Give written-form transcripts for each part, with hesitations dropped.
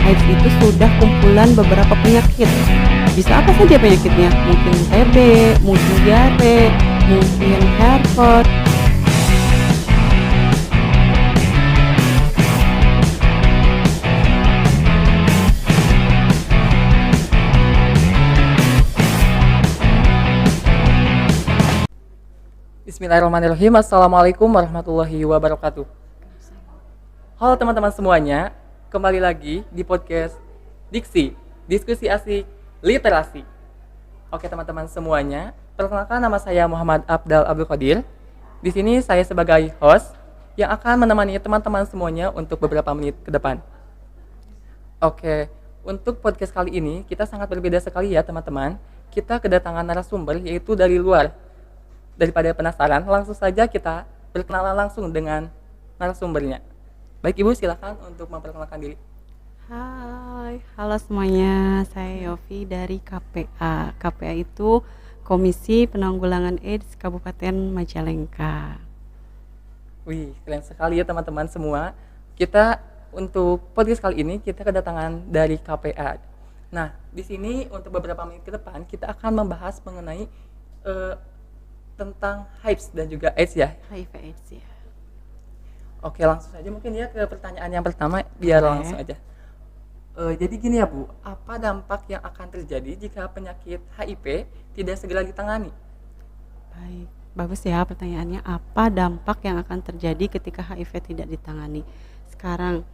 AIDS itu sudah kumpulan beberapa penyakit. Bisa apa saja penyakitnya? Mungkin TB, mungkin diare, mungkin herpes. Bismillahirrahmanirrahim. Assalamualaikum warahmatullahi wabarakatuh. Halo teman-teman semuanya, kembali lagi di podcast Diksi, Diskusi Asik Literasi. Oke teman-teman semuanya, perkenalkan nama saya Muhammad Abdal Abdul Qadir. Di sini saya sebagai host yang akan menemani teman-teman semuanya untuk beberapa menit ke depan. Oke, untuk podcast kali ini kita sangat berbeda sekali ya teman-teman. Kita kedatangan narasumber yaitu dari luar. Daripada penasaran, langsung saja kita berkenalan langsung dengan narasumbernya. Baik Ibu, silakan untuk memperkenalkan diri. Hai, halo semuanya. Saya Yofi dari KPA. KPA itu Komisi Penanggulangan AIDS Kabupaten Majalengka. Wih, keren sekali ya teman-teman semua. Kita untuk podcast kali ini kita kedatangan dari KPA. Nah, di sini untuk beberapa menit ke depan kita akan membahas mengenai tentang HIV dan juga AIDS ya. HIV AIDS ya. Oke, langsung saja mungkin ya ke pertanyaan yang pertama biar langsung aja. Jadi gini ya Bu, apa dampak yang akan terjadi jika penyakit HIV tidak segera ditangani? Baik, bagus ya pertanyaannya. Apa dampak yang akan terjadi ketika HIV tidak ditangani? Sekarang,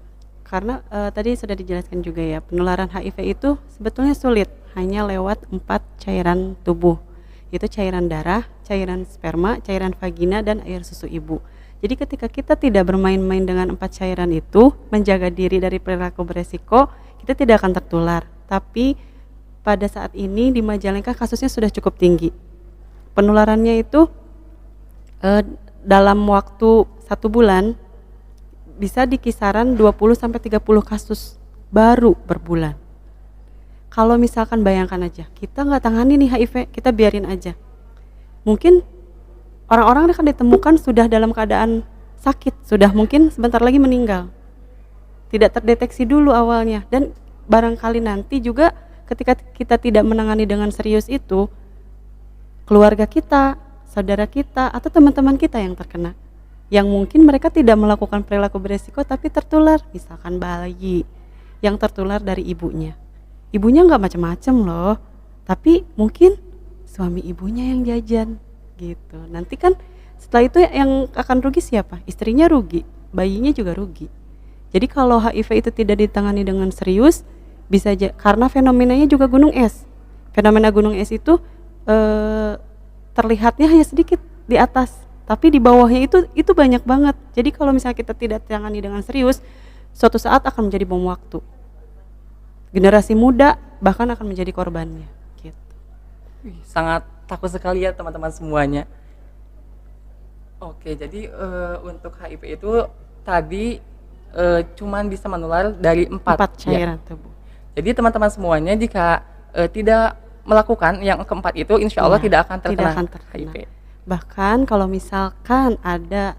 karena tadi sudah dijelaskan juga ya, penularan HIV itu sebetulnya sulit, hanya lewat 4 cairan tubuh. Itu cairan darah, cairan sperma, cairan vagina, dan air susu ibu. Jadi ketika kita tidak bermain-main dengan 4 cairan itu, menjaga diri dari perilaku beresiko, kita tidak akan tertular. Tapi pada saat ini di Majalengka kasusnya sudah cukup tinggi. Penularannya itu dalam waktu 1 bulan bisa di kisaran 20-30 kasus baru per bulan. Kalau misalkan bayangkan aja, kita nggak tangani nih HIV, kita biarin aja. Mungkin orang-orang akan ditemukan sudah dalam keadaan sakit, sudah mungkin sebentar lagi meninggal. Tidak terdeteksi dulu awalnya, dan barangkali nanti juga ketika kita tidak menangani dengan serius itu, keluarga kita, saudara kita, atau teman-teman kita yang terkena. Yang mungkin mereka tidak melakukan perilaku beresiko tapi tertular, misalkan bayi yang tertular dari ibunya. Ibunya nggak macam-macam loh, tapi mungkin suami ibunya yang jajan gitu. Nanti kan setelah itu yang akan rugi siapa? Istrinya rugi, bayinya juga rugi. Jadi kalau HIV itu tidak ditangani dengan serius, bisa aja karena fenomenanya juga gunung es. Fenomena gunung es itu terlihatnya hanya sedikit di atas, tapi di bawahnya itu banyak banget. Jadi kalau misalnya kita tidak tangani dengan serius, suatu saat akan menjadi bom waktu. Generasi muda bahkan akan menjadi korbannya gitu. Sangat takut sekali ya teman-teman semuanya. Oke, jadi untuk HIV itu tadi cuman bisa menular dari 4 cairan ya. tubuh. Jadi teman-teman semuanya jika tidak melakukan yang keempat itu, insya Allah tidak akan terkena HIV. Bahkan kalau misalkan ada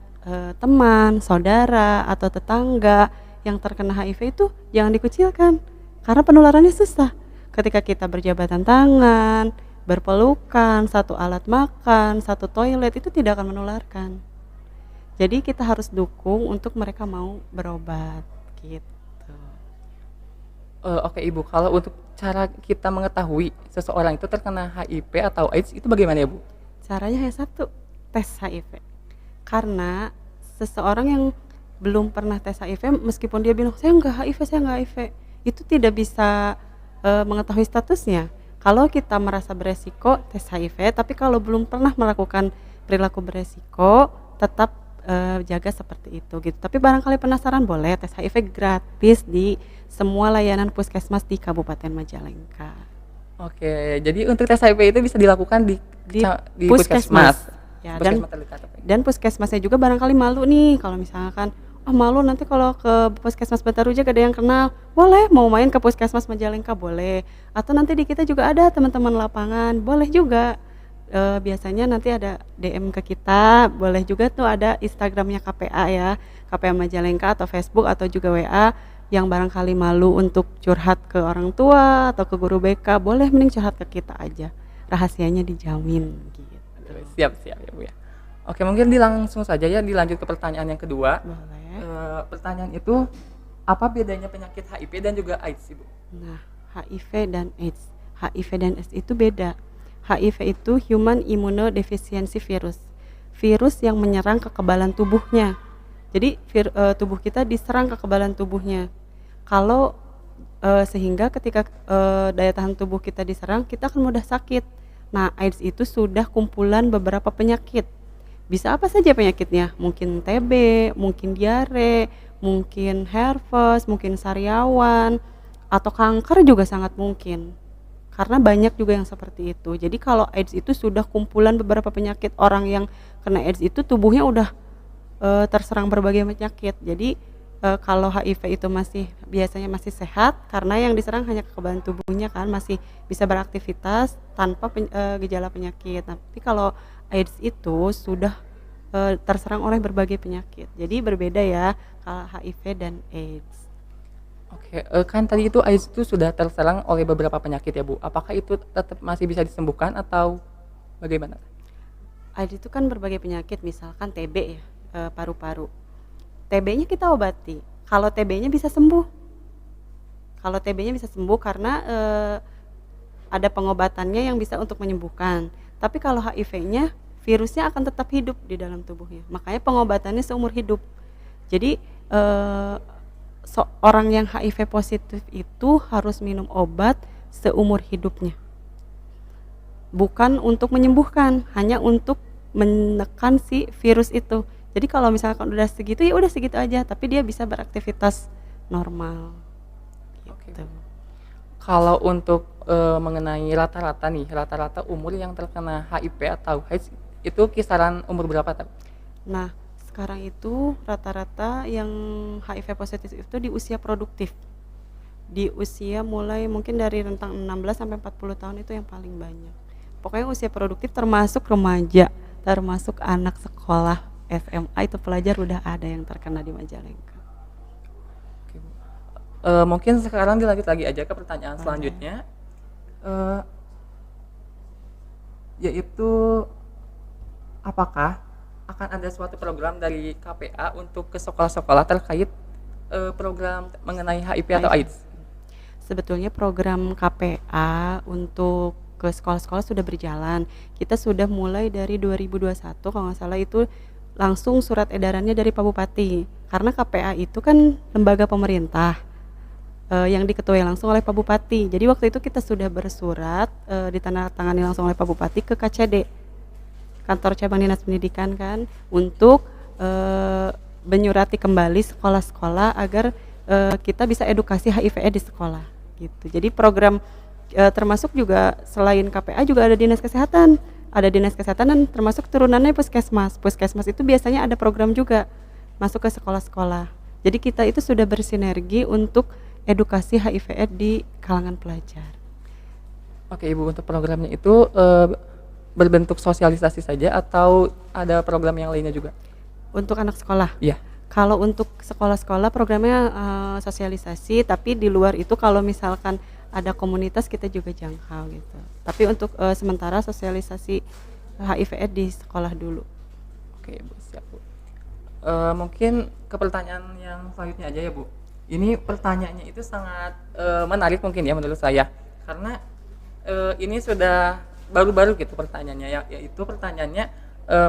teman, saudara, atau tetangga yang terkena HIV itu jangan dikucilkan. Karena penularannya susah. Ketika kita berjabatan tangan, berpelukan, satu alat makan, satu toilet, itu tidak akan menularkan. Jadi kita harus dukung untuk mereka mau berobat gitu. Oke Ibu, kalau untuk cara kita mengetahui seseorang itu terkena HIV atau AIDS itu bagaimana ya Bu? Caranya hanya satu, tes HIV. Karena seseorang yang belum pernah tes HIV, meskipun dia bilang saya nggak HIV, itu tidak bisa mengetahui statusnya. Kalau kita merasa beresiko tes HIV, tapi kalau belum pernah melakukan perilaku beresiko, tetap jaga seperti itu gitu. Tapi barangkali penasaran, boleh tes HIV gratis di semua layanan puskesmas di Kabupaten Majalengka. Oke, jadi untuk tes HIV itu bisa dilakukan di puskesmas. Ya, puskesmas terdekat. Dan puskesmasnya juga barangkali malu nih kalau misalkan malu nanti kalau ke puskesmas Bataruja gak ada yang kenal, boleh. Mau main ke puskesmas Majalengka boleh, atau nanti di kita juga ada teman-teman lapangan, boleh juga. Biasanya nanti ada DM ke kita, boleh juga tuh ada Instagramnya KPA ya, KPA Majalengka, atau Facebook atau juga WA yang barangkali malu untuk curhat ke orang tua atau ke guru BK, boleh mending curhat ke kita aja. Rahasianya dijamin gitu. Siap ya Bu ya. Oke, mungkin langsung saja ya dilanjut ke pertanyaan yang kedua. Boleh. Pertanyaan itu, apa bedanya penyakit HIV dan juga AIDS sih Bu? Nah, HIV dan AIDS. HIV dan AIDS itu beda. HIV itu Human Immunodeficiency Virus. Virus yang menyerang kekebalan tubuhnya. Jadi tubuh kita diserang kekebalan tubuhnya. Kalau sehingga ketika daya tahan tubuh kita diserang, kita akan mudah sakit. Nah, AIDS itu sudah kumpulan beberapa penyakit. Bisa apa saja penyakitnya? Mungkin TB, mungkin diare, mungkin herpes, mungkin sariawan, atau kanker juga sangat mungkin. Karena banyak juga yang seperti itu. Jadi kalau AIDS itu sudah kumpulan beberapa penyakit. Orang yang kena AIDS itu tubuhnya udah terserang berbagai penyakit. Jadi kalau HIV itu biasanya masih sehat, karena yang diserang hanya kekebalan tubuhnya kan, masih bisa beraktivitas tanpa gejala penyakit. Tapi kalau AIDS itu sudah terserang oleh berbagai penyakit. Jadi berbeda ya kalau HIV dan AIDS. Oke, kan tadi itu AIDS itu sudah terserang oleh beberapa penyakit ya Bu. Apakah itu tetap masih bisa disembuhkan atau bagaimana? AIDS itu kan berbagai penyakit, misalkan TB ya, paru-paru. TB-nya kita obati. Kalau TB-nya bisa sembuh. Kalau TB-nya bisa sembuh karena ada pengobatannya yang bisa untuk menyembuhkan. Tapi kalau HIV-nya, virusnya akan tetap hidup di dalam tubuhnya. Makanya pengobatannya seumur hidup. Jadi orang yang HIV positif itu harus minum obat seumur hidupnya. Bukan untuk menyembuhkan, hanya untuk menekan si virus itu. Jadi kalau misalkan udah segitu ya udah segitu aja, tapi dia bisa beraktivitas normal. Gitu. Kalau untuk mengenai rata-rata umur yang terkena HIV atau AIDS itu kisaran umur berapa tak? Nah, sekarang itu rata-rata yang HIV positif itu di usia produktif. Di usia mulai mungkin dari rentang 16 sampai 40 tahun itu yang paling banyak. Pokoknya usia produktif termasuk remaja, termasuk anak sekolah SMA itu pelajar udah ada yang terkena di Majalengka. Oke, Bu. Mungkin sekarang dilanjut lagi aja ke pertanyaan selanjutnya, yaitu apakah akan ada suatu program dari KPA untuk ke sekolah-sekolah terkait program mengenai HIV atau AIDS? Sebetulnya program KPA untuk ke sekolah-sekolah sudah berjalan. Kita sudah mulai dari 2021 kalau nggak salah, itu langsung surat edarannya dari Pak Bupati. Karena KPA itu kan lembaga pemerintah yang diketuai langsung oleh Pak Bupati. Jadi waktu itu kita sudah bersurat ditandatangani langsung oleh Pak Bupati ke KCD, Kantor Cabang Dinas Pendidikan kan, untuk menyurati kembali sekolah-sekolah agar kita bisa edukasi HIV di sekolah gitu. Jadi program termasuk juga selain KPA juga ada Dinas Kesehatan. Ada Dinas Kesehatan dan termasuk turunannya Puskesmas. Puskesmas itu biasanya ada program juga masuk ke sekolah-sekolah. Jadi kita itu sudah bersinergi untuk edukasi HIV di kalangan pelajar. Oke Ibu, untuk programnya itu berbentuk sosialisasi saja atau ada program yang lainnya juga? Untuk anak sekolah? Iya. Kalau untuk sekolah-sekolah programnya sosialisasi, tapi di luar itu kalau misalkan ada komunitas kita juga jangkau gitu. Tapi untuk sementara sosialisasi HIV di sekolah dulu. Oke Bu, siap Bu. Mungkin ke pertanyaan yang selanjutnya aja ya Bu. Ini pertanyaannya itu sangat menarik mungkin ya menurut saya, karena ini sudah baru-baru gitu pertanyaannya, yaitu pertanyaannya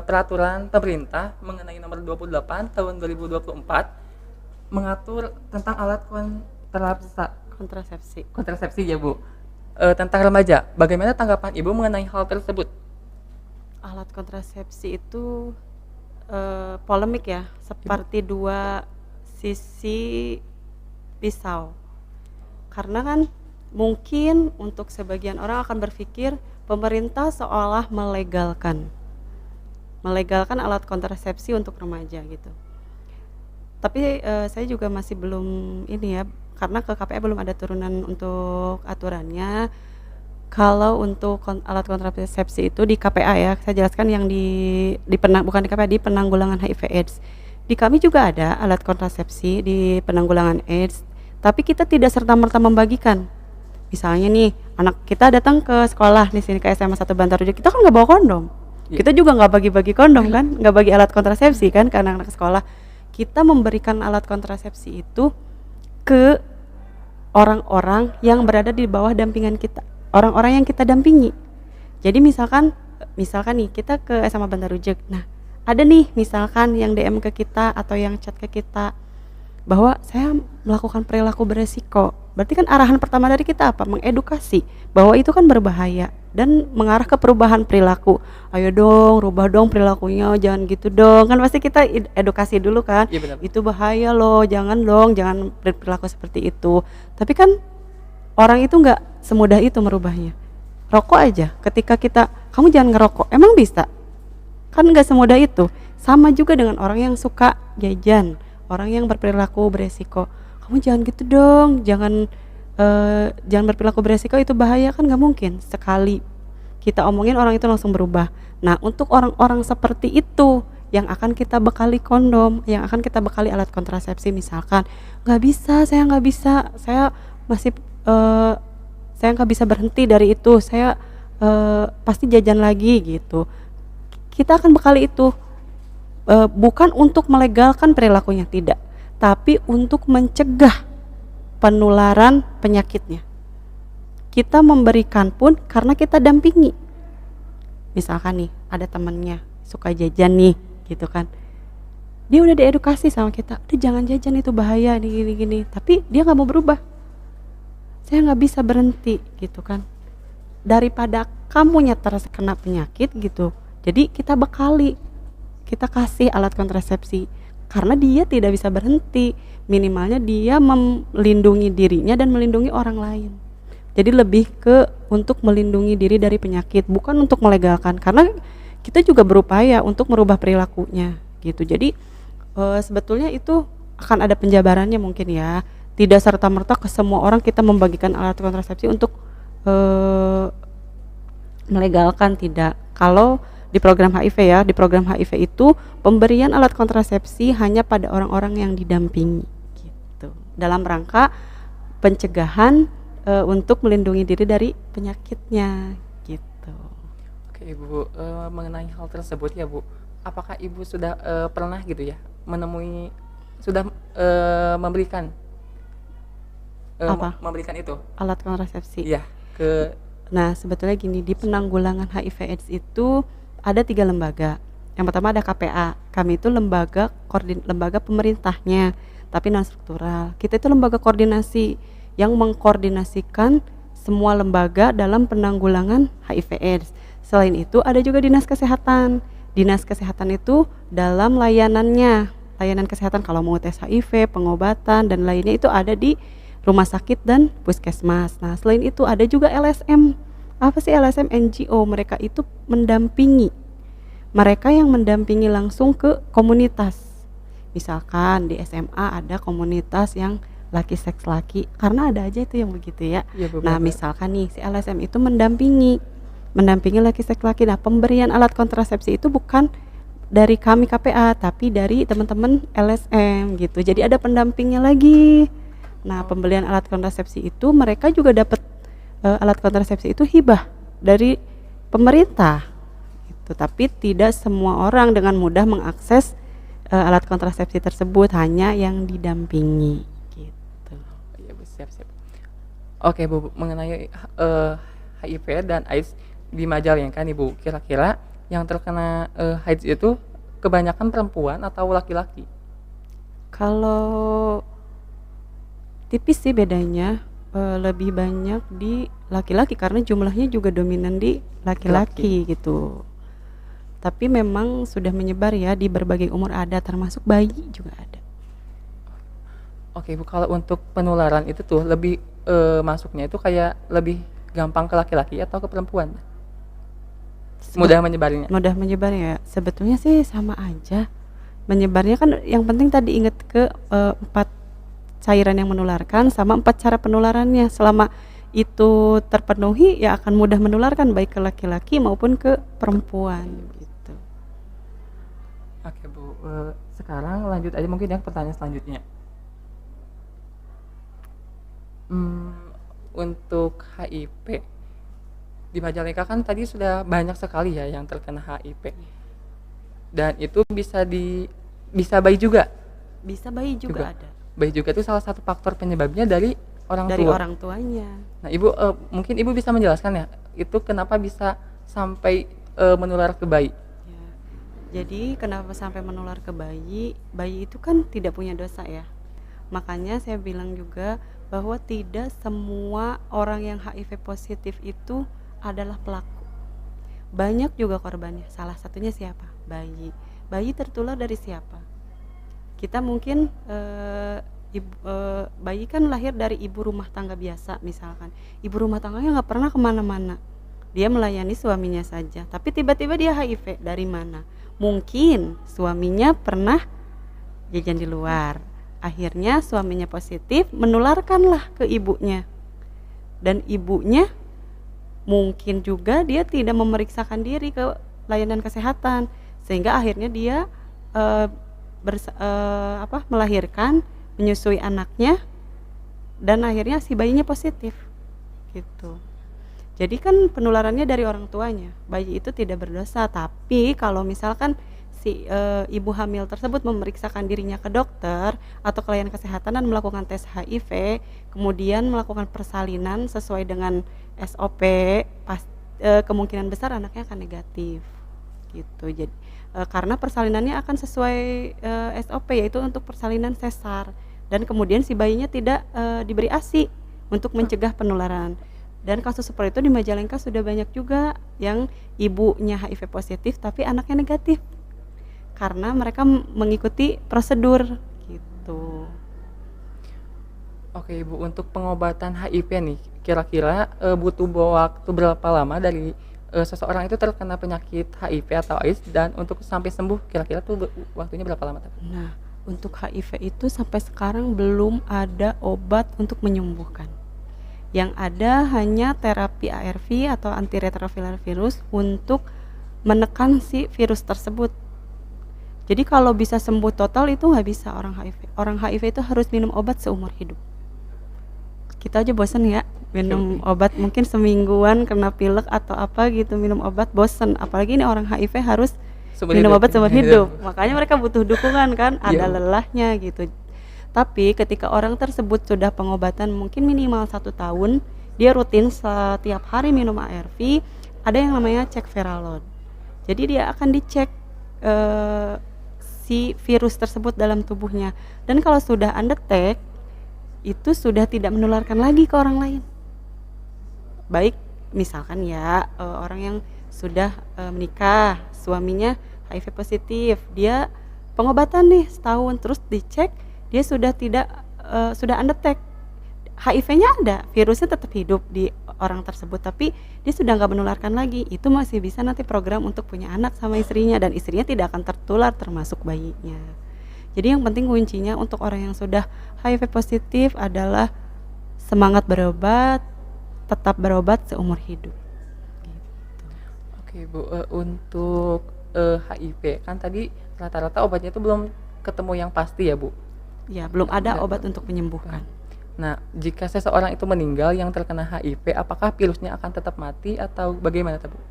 peraturan pemerintah mengenai nomor 28 tahun 2024 mengatur tentang alat kontrasepsi ya Bu, tentang remaja. Bagaimana tanggapan Ibu mengenai hal tersebut? Alat kontrasepsi itu polemik ya, seperti dua sisi pisau. Karena kan mungkin untuk sebagian orang akan berpikir pemerintah seolah melegalkan alat kontrasepsi untuk remaja gitu. Tapi saya juga masih belum ini ya, karena ke KPA belum ada turunan untuk aturannya. Kalau untuk alat kontrasepsi itu di KPA ya, saya jelaskan yang bukan di KPA, di penanggulangan HIV/AIDS. Di kami juga ada alat kontrasepsi di penanggulangan AIDS, tapi kita tidak serta-merta membagikan. Misalnya nih, anak kita datang ke sekolah di sini ke SMA 1 Bantar Ujung, kita kan nggak bawa kondom. Iya. Kita juga nggak bagi-bagi kondom kan, nggak bagi alat kontrasepsi kan ke anak-anak sekolah. Kita memberikan alat kontrasepsi itu ke orang-orang yang berada di bawah dampingan kita, orang-orang yang kita dampingi. Jadi misalkan nih kita ke SMA Bantar Ujung. Nah, ada nih misalkan yang DM ke kita atau yang chat ke kita bahwa saya melakukan perilaku beresiko. Berarti kan arahan pertama dari kita apa? Mengedukasi bahwa itu kan berbahaya dan mengarah ke perubahan perilaku. Ayo dong, rubah dong perilakunya, jangan gitu dong. Kan pasti kita edukasi dulu kan. Iya benar. Itu bahaya loh, jangan dong, jangan perilaku seperti itu. Tapi kan orang itu nggak semudah itu merubahnya. Rokok aja, ketika kita, kamu jangan ngerokok, emang bisa? Kan nggak semudah itu. Sama juga dengan orang yang suka jajan, orang yang berperilaku beresiko. Kamu jangan gitu dong, jangan berperilaku beresiko, itu bahaya. Kan nggak mungkin sekali kita omongin orang itu langsung berubah. Nah, untuk orang-orang seperti itu yang akan kita bekali kondom, yang akan kita bekali alat kontrasepsi, misalkan nggak bisa, saya nggak bisa, saya masih saya nggak bisa berhenti dari itu, saya pasti jajan lagi gitu. Kita akan bekali itu bukan untuk melegalkan perilakunya, tidak, tapi untuk mencegah penularan penyakitnya. Kita memberikan pun karena kita dampingi. Misalkan nih ada temennya suka jajan nih gitu kan, dia udah diedukasi sama kita, udah jangan jajan itu bahaya nih gini, tapi dia nggak mau berubah. Saya nggak bisa berhenti gitu kan, daripada kamunya terkena penyakit gitu. Jadi kita bekali, kita kasih alat kontrasepsi karena dia tidak bisa berhenti, minimalnya dia melindungi dirinya dan melindungi orang lain. Jadi lebih ke untuk melindungi diri dari penyakit, bukan untuk melegalkan, karena kita juga berupaya untuk merubah perilakunya gitu. Jadi sebetulnya itu akan ada penjabarannya mungkin ya, tidak serta-merta ke semua orang kita membagikan alat kontrasepsi untuk melegalkan, tidak. Kalau di program HIV ya, di program HIV itu pemberian alat kontrasepsi hanya pada orang-orang yang didampingi gitu, dalam rangka pencegahan untuk melindungi diri dari penyakitnya gitu. Oke Ibu, mengenai hal tersebut ya Bu, apakah Ibu sudah pernah gitu ya menemui, sudah memberikan Apa? memberikan itu? Alat kontrasepsi. Iya, ke Nah, sebetulnya gini, di penanggulangan HIV/AIDS itu ada 3 lembaga. Yang pertama ada KPA. Kami itu lembaga pemerintahnya, tapi non struktural. Kita itu lembaga koordinasi yang mengkoordinasikan semua lembaga dalam penanggulangan HIV/AIDS. Selain itu ada juga dinas kesehatan. Dinas kesehatan itu dalam layanan kesehatan kalau mau tes HIV, pengobatan dan lainnya itu ada di rumah sakit dan puskesmas. Nah, selain itu ada juga LSM. Apa sih LSM? NGO. Mereka itu mendampingi. Mereka yang mendampingi langsung ke komunitas. Misalkan di SMA ada komunitas yang laki seks laki, karena ada aja itu yang begitu ya. Iya, Nah, misalkan nih si LSM itu mendampingi laki seks laki. Nah, pemberian alat kontrasepsi itu bukan dari kami KPA, tapi dari teman-teman LSM gitu. Jadi ada pendampingnya lagi. Nah, pembelian alat kontrasepsi itu mereka juga dapat alat kontrasepsi itu hibah dari pemerintah. Gitu. Tapi tidak semua orang dengan mudah mengakses alat kontrasepsi tersebut, hanya yang didampingi. Gitu. Iya Bu, siap. Oke Bu, mengenai HIV dan AIDS di Majalengka nih Bu, kira-kira yang terkena AIDS itu kebanyakan perempuan atau laki-laki? Kalau tipis sih bedanya, lebih banyak di laki-laki karena jumlahnya juga dominan di laki-laki gitu. Tapi memang sudah menyebar ya di berbagai umur, ada termasuk bayi juga ada. Oke Bu, kalau untuk penularan itu tuh lebih masuknya itu kayak lebih gampang ke laki-laki atau ke perempuan? Mudah menyebarnya? Mudah menyebarnya ya, sebetulnya sih sama aja menyebarnya kan. Yang penting tadi ingat ke 4 cairan yang menularkan sama 4 cara penularannya. Selama itu terpenuhi ya akan mudah menularkan baik ke laki-laki maupun ke perempuan gitu. Oke Bu, sekarang lanjut aja mungkin yang pertanyaan selanjutnya. Hmm, untuk HIV di Majalengka kan tadi sudah banyak sekali ya yang terkena HIV, dan itu bisa bayi juga. Bisa bayi Juga juga ada bayi juga itu salah satu faktor penyebabnya dari orang dari tua. orang tuanya. Nah, ibu mungkin ibu bisa menjelaskan ya, itu kenapa bisa sampai menular ke bayi? Ya. Jadi kenapa sampai menular ke bayi? Bayi itu kan tidak punya dosa ya. Makanya saya bilang juga bahwa tidak semua orang yang HIV positif itu adalah pelaku. Banyak juga korbannya. Salah satunya siapa? Bayi. Bayi tertular dari siapa? Kita mungkin bayi kan lahir dari ibu rumah tangga biasa misalkan. Ibu rumah tangganya nggak pernah kemana-mana. Dia melayani suaminya saja. Tapi tiba-tiba dia HIV. Dari mana? Mungkin suaminya pernah jajan di luar. Akhirnya suaminya positif, menularkanlah ke ibunya. Dan ibunya mungkin juga dia tidak memeriksakan diri ke layanan kesehatan, sehingga akhirnya dia eh, melahirkan, menyusui anaknya, dan akhirnya si bayinya positif gitu. Jadi kan penularannya dari orang tuanya. Bayi itu tidak berdosa, tapi kalau misalkan si ibu hamil tersebut memeriksakan dirinya ke dokter atau ke layanan kesehatan dan melakukan tes HIV, kemudian melakukan persalinan sesuai dengan SOP, kemungkinan besar anaknya akan negatif gitu. Jadi karena persalinannya akan sesuai SOP, yaitu untuk persalinan sesar, dan kemudian si bayinya tidak diberi ASI untuk mencegah penularan. Dan kasus seperti itu di Majalengka sudah banyak juga yang ibunya HIV positif tapi anaknya negatif karena mereka mengikuti prosedur gitu. Oke ibu, untuk pengobatan HIV nih kira-kira butuh waktu berapa lama dari seseorang itu terkena penyakit HIV atau AIDS, dan untuk sampai sembuh kira-kira tuh waktunya berapa lama? Nah, untuk HIV itu sampai sekarang belum ada obat untuk menyembuhkan. Yang ada hanya terapi ARV atau antiretroviral virus untuk menekan si virus tersebut. Jadi kalau bisa sembuh total itu nggak bisa orang HIV. Orang HIV itu harus minum obat seumur hidup. Kita aja bosen ya minum obat, mungkin semingguan kena pilek atau apa gitu minum obat bosen. Apalagi ini orang HIV harus minum obat seumur hidup. Makanya mereka butuh dukungan kan, ada lelahnya gitu. Tapi ketika orang tersebut sudah pengobatan mungkin minimal 1 tahun, dia rutin setiap hari minum ARV, ada yang namanya cek viral load. Jadi dia akan dicek si virus tersebut dalam tubuhnya. Dan kalau sudah undetect, itu sudah tidak menularkan lagi ke orang lain. Baik misalkan ya orang yang sudah menikah, suaminya HIV positif, dia pengobatan nih setahun, terus dicek dia sudah tidak sudah undetect, HIV-nya ada, virusnya tetap hidup di orang tersebut, tapi dia sudah nggak menularkan lagi. Itu masih bisa nanti program untuk punya anak sama istrinya, dan istrinya tidak akan tertular termasuk bayinya. Jadi yang penting kuncinya untuk orang yang sudah HIV positif adalah semangat berobat, tetap berobat seumur hidup gitu. Oke Bu, untuk HIV kan tadi rata-rata obatnya itu belum ketemu yang pasti ya Bu? Ya, belum ada obat untuk menyembuhkan. Nah, jika seseorang itu meninggal yang terkena HIV, apakah virusnya akan tetap mati atau bagaimana Bu?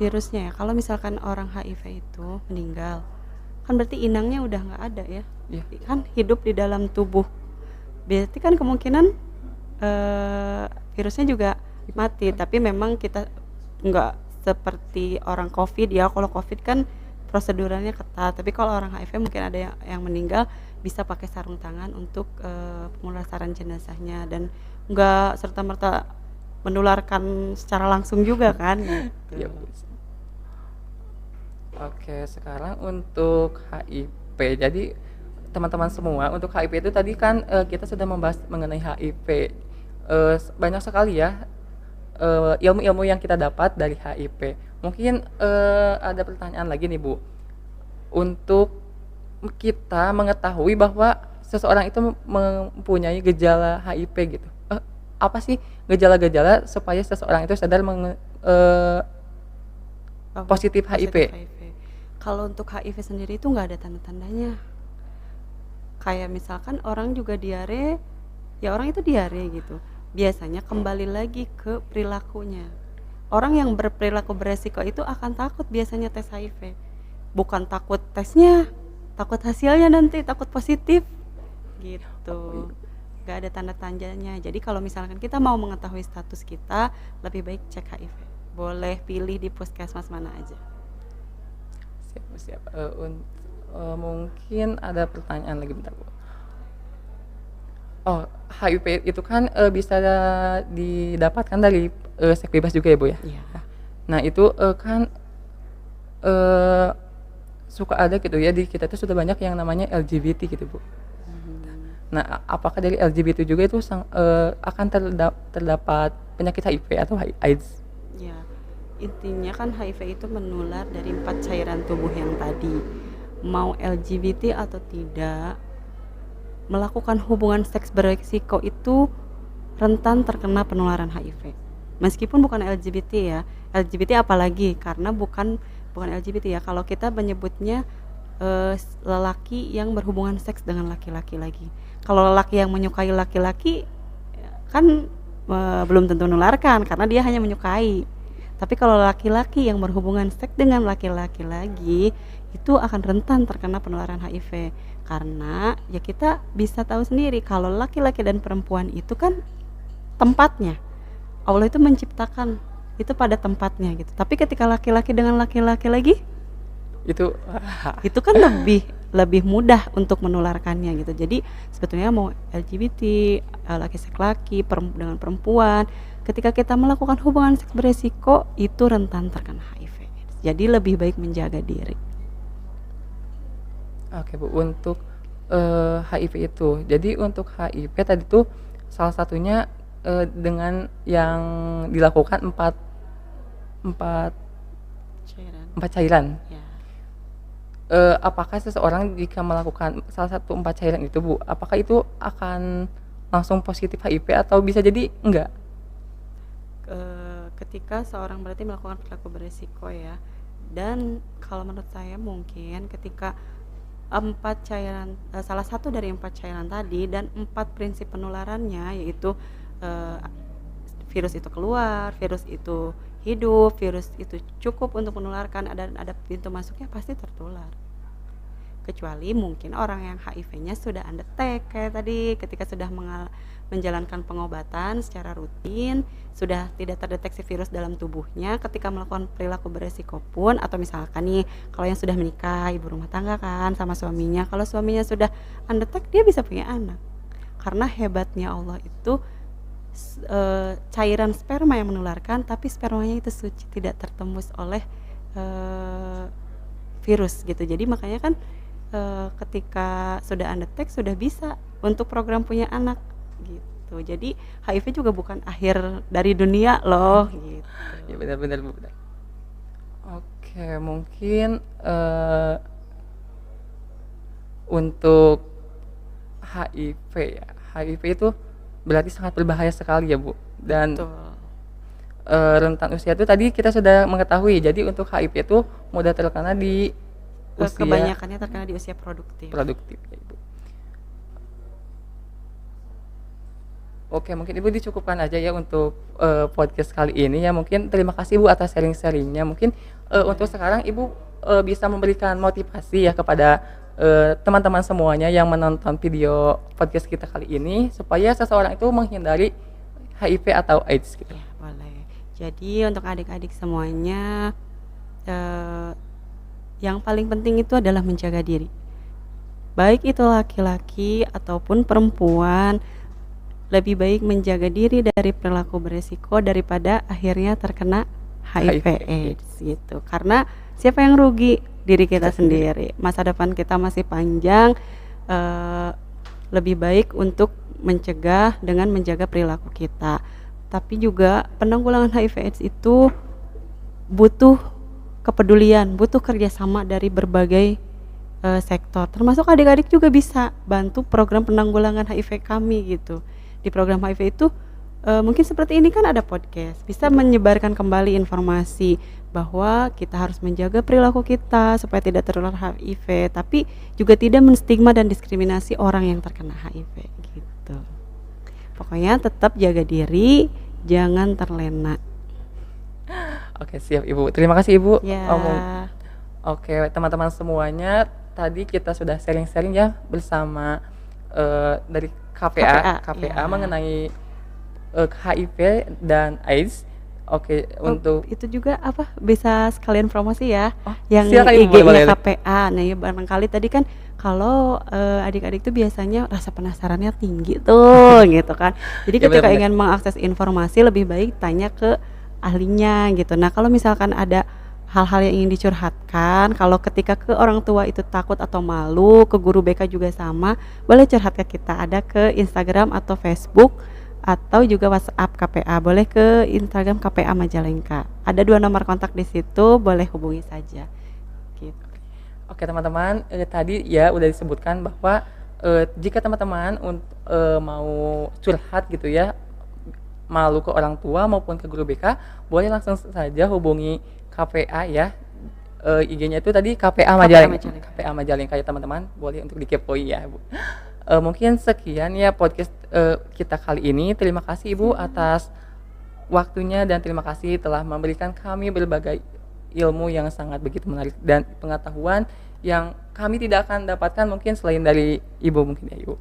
Virusnya ya, kalau misalkan orang HIV itu meninggal, kan berarti inangnya udah nggak ada ya, kan hidup di dalam tubuh. Berarti kan kemungkinan virusnya juga mati, tapi memang kita nggak seperti orang COVID ya. Kalau COVID kan prosedurnya ketat, tapi kalau orang HIV mungkin ada yang meninggal bisa pakai sarung tangan untuk pemulasaran jenazahnya, dan nggak serta-merta menularkan secara langsung juga kan gitu. Oke, sekarang untuk HIV. Jadi teman-teman semua, untuk HIV itu tadi kan kita sudah membahas mengenai HIV. Banyak sekali ya ilmu-ilmu yang kita dapat dari HIV. Mungkin ada pertanyaan lagi nih Bu. Untuk kita mengetahui bahwa seseorang itu mempunyai gejala HIV gitu. Apa sih gejala-gejala supaya seseorang itu sadar positif HIV? Kalau untuk HIV sendiri itu nggak ada tanda-tandanya. Kayak misalkan orang juga diare ya orang itu diare gitu. Biasanya kembali lagi ke perilakunya. Orang yang berperilaku beresiko itu akan takut biasanya tes HIV. Bukan takut tesnya, takut hasilnya nanti, takut positif gitu. Gak ada tanda tandanya. Jadi kalau misalkan kita mau mengetahui status kita, lebih baik cek HIV. Boleh pilih di puskesmas mana aja. Siap. Mungkin ada pertanyaan lagi, bentar Bu. Oh, HIV itu kan bisa didapatkan dari seks bebas juga ya Bu ya? Iya. Nah itu kan suka ada gitu ya, di kita itu sudah banyak yang namanya LGBT gitu Bu. Nah apakah dari LGBT juga itu akan terdapat penyakit HIV atau AIDS? Ya, intinya kan HIV itu menular dari 4 cairan tubuh yang tadi. Mau LGBT atau tidak, melakukan hubungan seks beresiko itu rentan terkena penularan HIV. Meskipun bukan LGBT ya, LGBT apalagi karena bukan LGBT ya. Kalau kita menyebutnya lelaki yang berhubungan seks dengan laki-laki lagi. Kalau lelaki yang menyukai laki-laki kan belum tentu menularkan karena dia hanya menyukai. Tapi kalau laki-laki yang berhubungan seks dengan laki-laki lagi itu akan rentan terkena penularan HIV. Karena ya kita bisa tahu sendiri kalau laki-laki dan perempuan itu kan tempatnya. Allah itu menciptakan itu pada tempatnya gitu. Tapi ketika laki-laki dengan laki-laki lagi itu kan lebih mudah untuk menularkannya gitu. Jadi sebetulnya mau LGBT, laki seks laki, dengan perempuan, ketika kita melakukan hubungan seks beresiko itu rentan terkena HIV. Jadi lebih baik menjaga diri. Oke Bu, untuk HIV itu, jadi untuk HIV tadi tuh salah satunya dengan yang dilakukan empat cairan. Ya. Apakah seseorang jika melakukan salah satu 4 cairan itu Bu, apakah itu akan langsung positif HIV atau bisa jadi enggak? Ketika seorang berarti melakukan perilaku beresiko ya, dan kalau menurut saya mungkin ketika 4 cairan, salah satu dari 4 cairan tadi dan 4 prinsip penularannya yaitu virus itu keluar, virus itu hidup, virus itu cukup untuk menularkan, ada pintu masuknya, pasti tertular. Kecuali mungkin orang yang HIV-nya sudah undetect kayak tadi, ketika sudah menjalankan pengobatan secara rutin, sudah tidak terdeteksi virus dalam tubuhnya, ketika melakukan perilaku beresiko pun, atau misalkan nih kalau yang sudah menikah, ibu rumah tangga kan sama suaminya, kalau suaminya sudah undetect dia bisa punya anak. Karena hebatnya Allah itu cairan sperma yang menularkan, tapi spermanya itu suci, tidak tertembus oleh virus gitu. Jadi makanya kan ketika sudah undetect sudah bisa untuk program punya anak gitu. Jadi HIV juga bukan akhir dari dunia loh gitu. Ya benar Bu. Oke, mungkin untuk HIV ya. HIV itu berarti sangat berbahaya sekali ya Bu. Dan rentan usia itu tadi kita sudah mengetahui. Jadi untuk HIV itu mudah terkena di usia, kebanyakannya terkena di usia produktif ya Ibu. Oke, mungkin Ibu dicukupkan aja ya untuk podcast kali ini ya. Mungkin terima kasih Bu atas sharing-sharingnya. Mungkin untuk sekarang Ibu bisa memberikan motivasi ya kepada teman-teman semuanya yang menonton video podcast kita kali ini supaya seseorang itu menghindari HIV atau AIDS gitu. Ya, boleh. Jadi untuk adik-adik semuanya yang paling penting itu adalah menjaga diri. Baik itu laki-laki ataupun perempuan, lebih baik menjaga diri dari perilaku beresiko daripada akhirnya terkena HIV AIDS gitu. Karena siapa yang rugi? Diri kita sendiri. Masa depan kita masih panjang. Lebih baik untuk mencegah dengan menjaga perilaku kita. Tapi juga penanggulangan HIV AIDS itu butuh kepedulian, butuh kerjasama dari berbagai sektor. Termasuk adik-adik juga bisa bantu program penanggulangan HIV kami gitu. Di program HIV itu mungkin seperti ini kan ada podcast, bisa menyebarkan kembali informasi bahwa kita harus menjaga perilaku kita supaya tidak tertular HIV, tapi juga tidak menstigma dan diskriminasi orang yang terkena HIV gitu. Pokoknya tetap jaga diri, jangan terlena. Oke, siap Ibu. Terima kasih Ibu. Ya. Oke, teman-teman semuanya, tadi kita sudah sharing-sharing ya bersama dari KPA ya. mengenai HIV dan AIDS. Oke, untuk itu juga bisa sekalian promosi ya, yang silakan, Ibu, IG-nya boleh. KPA. Nah ya barangkali tadi kan kalau adik-adik tuh biasanya rasa penasarannya tinggi tuh gitu kan. Jadi Ya, ketika benar-benar. ingin mengakses informasi lebih baik tanya ke ahlinya gitu. Nah kalau misalkan ada hal-hal yang ingin dicurhatkan, kalau ketika ke orang tua itu takut atau malu, ke guru BK juga sama, boleh curhat ke kita, ada ke Instagram atau Facebook atau juga WhatsApp KPA, boleh ke Instagram KPA Majalengka. Ada 2 nomor kontak di situ, boleh hubungi saja. Gitu. Oke teman-teman, tadi ya udah disebutkan bahwa jika teman-teman mau curhat gitu ya, malu ke orang tua maupun ke guru BK, boleh langsung saja hubungi KPA ya. IG-nya itu tadi KPA Majalengka ya teman-teman, boleh untuk dikepoin ya Bu. Mungkin sekian ya podcast kita kali ini. Terima kasih Ibu atas waktunya dan terima kasih telah memberikan kami berbagai ilmu yang sangat begitu menarik dan pengetahuan yang kami tidak akan dapatkan mungkin selain dari Ibu mungkin ya Ibu.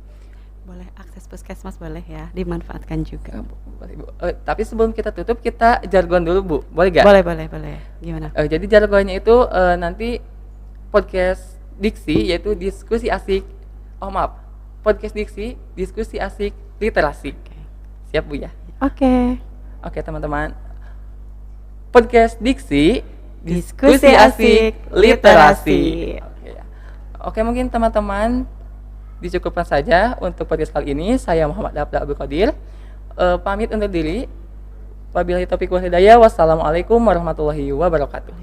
Boleh akses puskesmas boleh ya, dimanfaatkan juga. Boleh Ibu. Tapi sebelum kita tutup kita jargon dulu Bu, boleh gak? Boleh. Gimana? Jadi jargonnya itu nanti podcast Diksi yaitu podcast Diksi, diskusi asik literasi. Siap Bu ya? Oke. Oke teman-teman, podcast Diksi, Diskusi asik literasi. Oke, mungkin teman-teman dicukupkan saja untuk podcast kali ini. Saya Muhammad Abdul Qadir, pamit undur diri. Wabillahi taufiq wal hidayah. Wassalamualaikum warahmatullahi wabarakatuh.